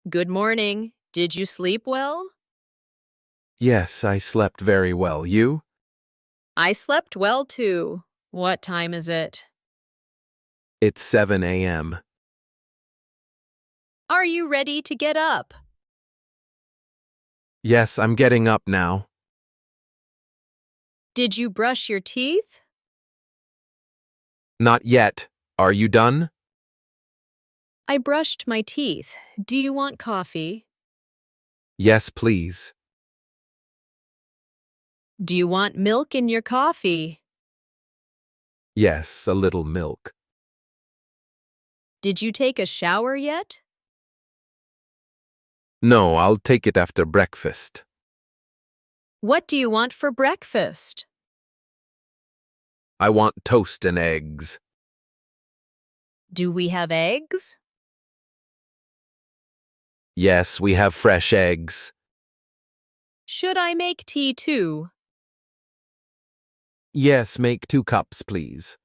Good morning. Did you sleep well? Yes, I slept very well. You? I slept well too. What time is it? It's 7 a.m. Are you ready to get up? Yes, I'm getting up now. Did you brush your teeth? Not yet. Are you done? I brushed my teeth. Do you want coffee? Yes, please. Do you want milk in your coffee? Yes, a little milk. Did you take a shower yet? No, I'll take it after breakfast. What do you want for breakfast? I want toast and eggs. Do we have eggs? Yes, we have fresh eggs. Should I make tea too? Yes, make 2 cups, please.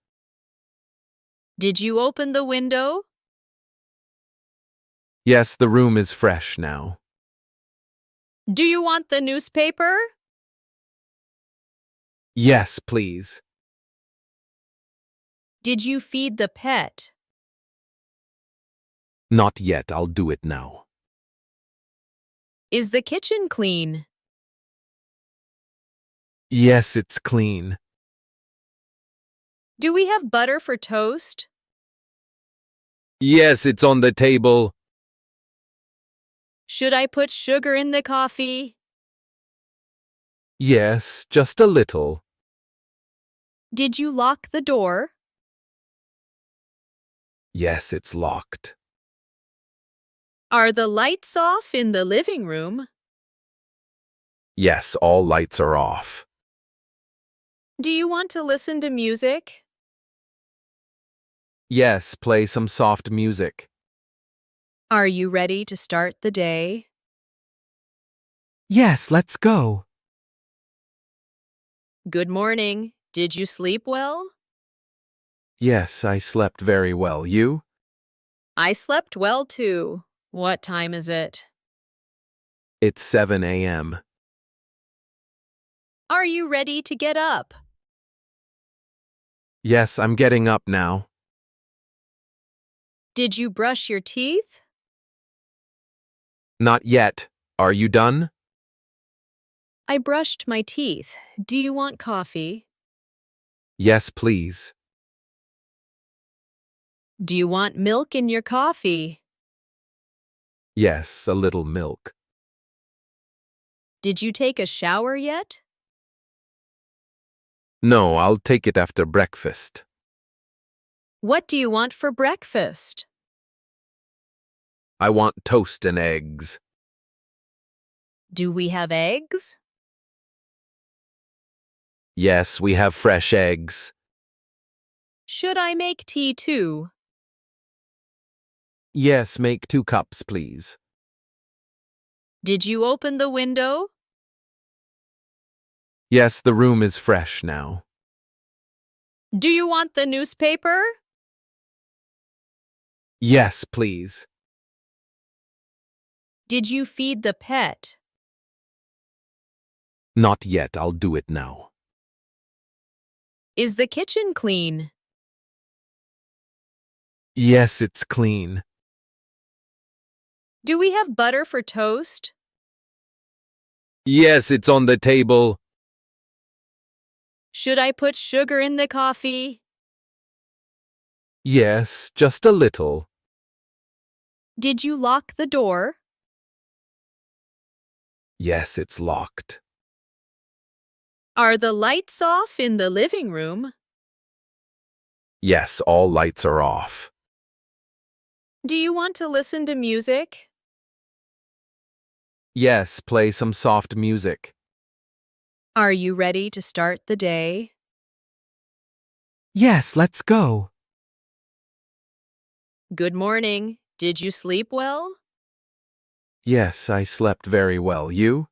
Did you open the window? Yes, the room is fresh now. Do you want the newspaper? Yes, please. Did you feed the pet? Not yet, I'll do it now. Is the kitchen clean? Yes, it's clean. Do we have butter for toast? Yes, it's on the table. Should I put sugar in the coffee? Yes, just a little. Did you lock the door? Yes, it's locked. Are the lights off in the living room? Yes, all lights are off. Do you want to listen to music? Yes, play some soft music. Are you ready to start the day? Yes, let's go. Good morning. Did you sleep well? Yes, I slept very well. You? I slept well too. What time is it? It's 7 a.m. Are you ready to get up? Yes, I'm getting up now. Did you brush your teeth? Not yet. Are you done? I brushed my teeth. Do you want coffee? Yes, please. Do you want milk in your coffee? Yes, a little milk. Did you take a shower yet? No, I'll take it after breakfast. What do you want for breakfast? I want toast and eggs. Do we have eggs? Yes, we have fresh eggs. Should I make tea too? Yes, make 2 cups, please. Did you open the window? Yes, the room is fresh now. Do you want the newspaper? Yes, please. Did you feed the pet? Not yet, I'll do it now. Is the kitchen clean? Yes, it's clean. Do we have butter for toast? Yes, it's on the table. Should I put sugar in the coffee? Yes, just a little. Did you lock the door? Yes, it's locked. Are the lights off in the living room? Yes, all lights are off. Do you want to listen to music? Yes, play some soft music. Are you ready to start the day? Yes, let's go. Good morning. Did you sleep well? Yes, I slept very well. You?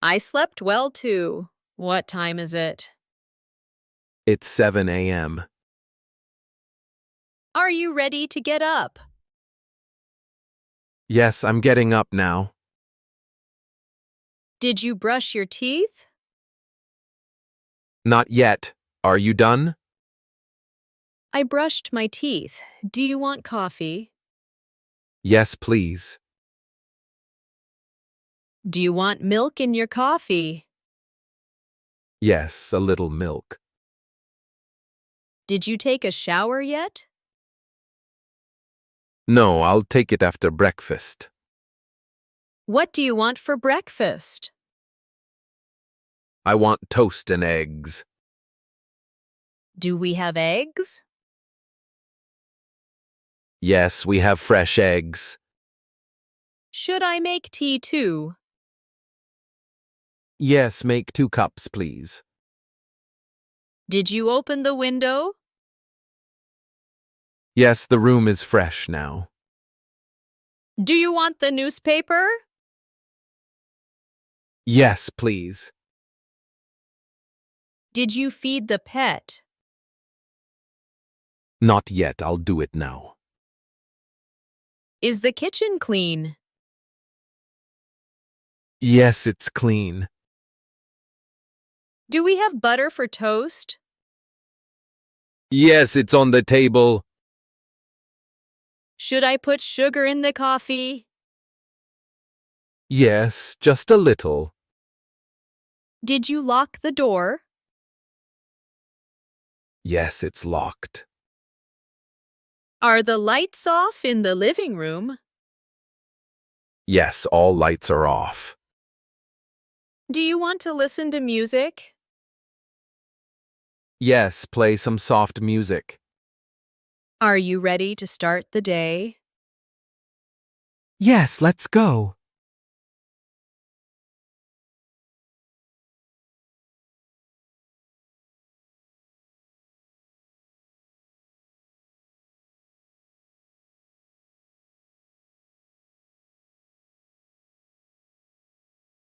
I slept well too. What time is it? It's 7 a.m. Are you ready to get up? Yes, I'm getting up now. Did you brush your teeth? Not yet. Are you done? I brushed my teeth. Do you want coffee? Yes, please. Do you want milk in your coffee? Yes, a little milk. Did you take a shower yet? No, I'll take it after breakfast. What do you want for breakfast? I want toast and eggs. Do we have eggs? Yes, we have fresh eggs. Should I make tea too? Yes, make 2 cups, please. Did you open the window? Yes, the room is fresh now. Do you want the newspaper? Yes, please. Did you feed the pet? Not yet, I'll do it now. Is the kitchen clean? Yes, it's clean. Do we have butter for toast? Yes, it's on the table. Should I put sugar in the coffee? Yes, just a little. Did you lock the door? Yes, it's locked. Are the lights off in the living room? Yes, all lights are off. Do you want to listen to music? Yes, play some soft music. Are you ready to start the day? Yes, let's go.